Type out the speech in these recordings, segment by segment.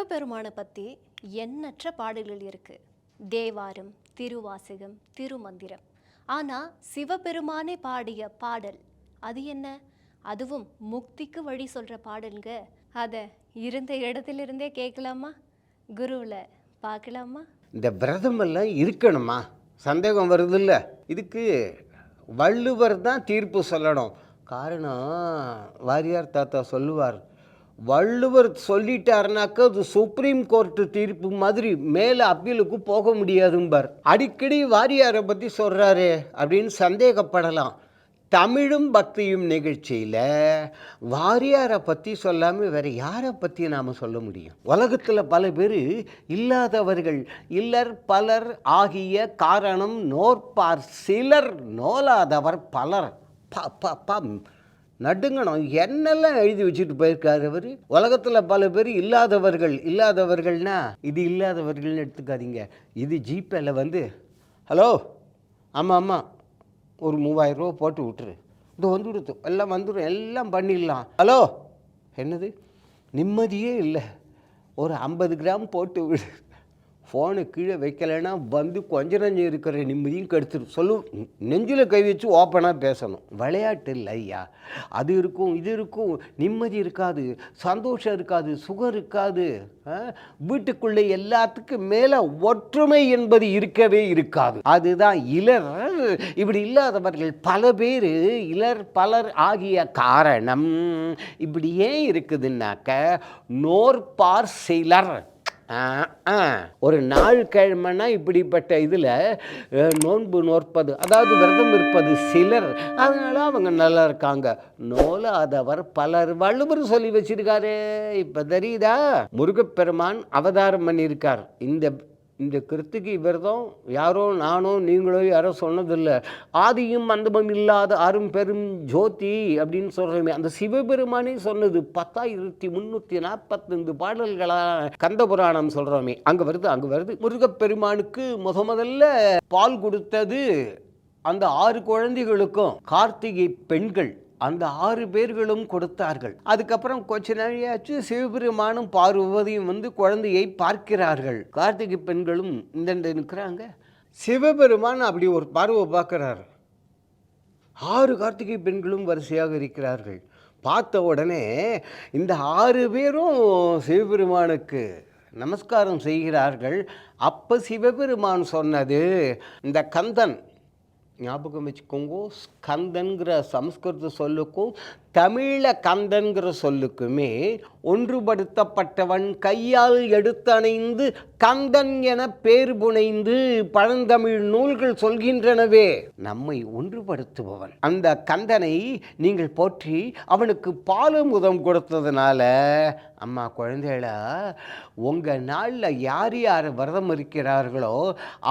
சிவபெருமானை பற்றி எண்ணற்ற பாடல்கள் இருக்கு. தேவாரம், திருவாசகம், திருமந்திரம். ஆனால் சிவபெருமானே பாடிய பாடல் அது என்ன? அதுவும் முக்திக்கு வழி சொல்கிற பாடல்க. அதை இருந்த இடத்திலிருந்தே கேட்கலாமா? குருவில் பார்க்கலாமா? இந்த விரதமெல்லாம் இருக்கணுமா? சந்தேகம் வருது இல்லை? இதுக்கு வள்ளுவர் தான் தீர்ப்பு சொல்லணும். காரணம் வாரியார் தாத்தா சொல்லுவார், வள்ளுவர் சொல்லிட்டாருனாக்கா அது சுப்ரீம் கோர்ட்டு தீர்ப்பு மாதிரி மேலே அப்பீலுக்கு போக முடியாதும்பார். அடிக்கடி வாரியாரை பற்றி சொல்கிறாரு அப்படின்னு சந்தேகப்படலாம். தமிழும் பக்தியும் நிகழ்ச்சியில் வாரியாரை பற்றி சொல்லாமல் வேறு யாரை பற்றி நாம் சொல்ல முடியும்? உலகத்தில் பல பேர் இல்லாதவர்கள் இல்லர் பலர் ஆகிய காரணம் நோற்பார் சிலர் நோலாதவர் பலர். நடுங்கணும். என்னெல்லாம் எழுதி வச்சுட்டு போயிருக்காரு அவர். உலகத்தில் பல பேர் இல்லாதவர்கள்னா இது இல்லாதவர்கள்னு எடுத்துக்காதீங்க. இது ஜிபேயில் ஹலோ ஆமாம் ஒரு 3000 ரூபா போட்டு விட்டுரு, இது வந்துவிடுத்து, எல்லாம் வந்துடும், எல்லாம் பண்ணிடலாம். ஹலோ என்னது நிம்மதியே இல்லை, ஒரு 50 கிராம் போட்டு விடு, ஃபோனை கீழே வைக்கலைன்னா கொஞ்ச நஞ்சம் இருக்கிற நிம்மதியும் கெடுத்துடும். நெஞ்சில் கை வச்சு ஓப்பனாக பேசணும். விளையாட்டு இல்லை ஐயா. அது இருக்கும், இது இருக்கும், நிம்மதி இருக்காது, சந்தோஷம் இருக்காது, சுகம் இருக்காது. வீட்டுக்குள்ளே எல்லாத்துக்கும் மேலே ஒற்றுமை என்பது இருக்கவே இருக்காது. அதுதான் இலர். இப்படி இல்லாதவர்கள் பல பேர் இலர் பலர் ஆகிய காரணம் இப்படி ஏன் இருக்குதுன்னாக்க நோற்பார் சிலர். ஒரு நாள் கிழமைனா இப்படிப்பட்ட இதில் நோன்பு நோற்பது, அதாவது விரதம் இருப்பது சிலர், அதனால அவங்க நல்லா இருக்காங்க. நோலாதவர் பலர் வள்ளுவர் சொல்லி வச்சிருக்காரு. இப்போ தெரியுதா? முருகப்பெருமான் அவதாரம் பண்ணியிருக்கார். இந்த கிருத்திகை விரதம் யாரோ நானோ நீங்களோ யாரோ சொன்னதில்லை. ஆதியும் அந்தமும் இல்லாத அரும் பெரும் ஜோதி அப்படின்னு சொல்கிறோமே, அந்த சிவபெருமானே சொன்னது. 10,345 பாடல்களா கந்த புராணம் சொல்கிறோமே, அங்கே வருது. முருகப்பெருமானுக்கு முதல்ல பால் கொடுத்தது அந்த 6 குழந்தைகளுக்கும் கார்த்திகை பெண்கள், அந்த 6 பேர்களும் கொடுத்தார்கள். அதுக்கப்புறம் கொஞ்ச நாளையாச்சு சிவபெருமானும் பார்வதியும் குழந்தையை பார்க்கிறார்கள். கார்த்திகை பெண்களும் இந்த நிற்கிறாங்க. சிவபெருமான் அப்படி ஒரு பார்வை பார்க்கிறார். 6 கார்த்திகை பெண்களும் வரிசையாக இருக்கிறார்கள். பார்த்த உடனே இந்த 6 பேரும் சிவபெருமானுக்கு நமஸ்காரம் செய்கிறார்கள். அப்போ சிவபெருமான் சொன்னது, இந்த கந்தன் ஞாபகம் வச்சுக்கோங்க, ஸ்கந்தன்கிற சமஸ்கிருத சொல்லுக்கும் தமிழில் கந்தன்கிற சொல்லுக்குமே ஒன்றுபடுத்தப்பட்டவன் கையால் எடுத்தணைந்து கந்தன் என பேர் புனைந்து பழந்தமிழ் நூல்கள் சொல்கின்றனவே. நம்மை ஒன்றுபடுத்துபவன் அந்த கந்தனை நீங்கள் போற்றி அவனுக்கு பாலுமுதம் கொடுத்ததுனால, அம்மா குழந்தைகளா, உங்கள் நாளில் யார் யார் விரதம் இருக்கிறார்களோ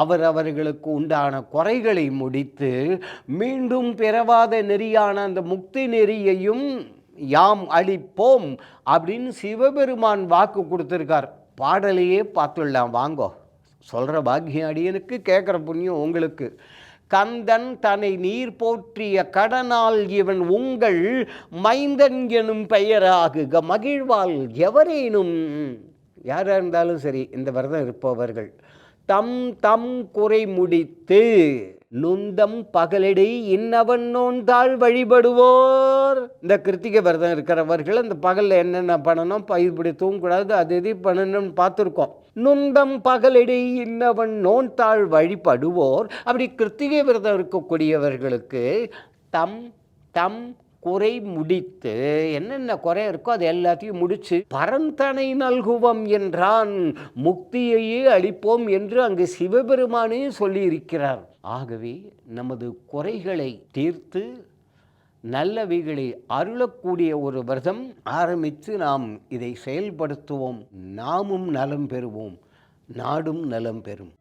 அவர்களுக்கு உண்டான குறைகளை முடித்து மீண்டும் பிறவாத நெறியான அந்த முக்தி நெறியையும் யாம் அளிப்போம் அப்படின்னு சிவபெருமான் வாக்கு கொடுத்துருக்கார். பாடலையே பார்த்துடலாம் வாங்கோ. சொல்கிற பாக்கியம் அடியனுக்கு, கேட்குற புண்ணியம் உங்களுக்கு. கந்தன் தன்னை நீர் போற்றிய கடனால் இவன் உங்கள் மைந்தன் எனும் பெயராகுக மகிழ்வால் எவரேனும். யாராக இருந்தாலும் சரி, இந்த விரதம் இருப்பவர்கள் தம் தம் குறை முடித்து நுந்தம் பகலிடை இன்னவன் நோந்தாள் வழிபடுவோர். இந்த கிருத்திகை விரதம் இருக்கிறவர்கள் அந்த பகலில் என்னென்ன பண்ணணும், இப்படி தூங்கக்கூடாது, அது எது பண்ணணும்னு பார்த்துருக்கோம். நுந்தம் பகலிடை இன்னவன் நோந்தாள் வழிபடுவோர். அப்படி கிருத்திகை விரதம் இருக்கக்கூடியவர்களுக்கு தம் தம் குறை முடித்து, என்னென்ன குறை இருக்கோ அது எல்லாத்தையும் முடித்து பரந்தனை நல்குவம் என்றான், முக்தியையே அளிப்போம் என்று அங்கு சிவபெருமானே சொல்லியிருக்கிறார். ஆகவே நமது குறைகளை தீர்த்து நல்லவைகளை அருளக்கூடிய ஒரு விரதம் ஆரம்பித்து நாம் இதை செயல்படுத்துவோம். நாமும் நலம் பெறுவோம், நாடும் நலம் பெறும்.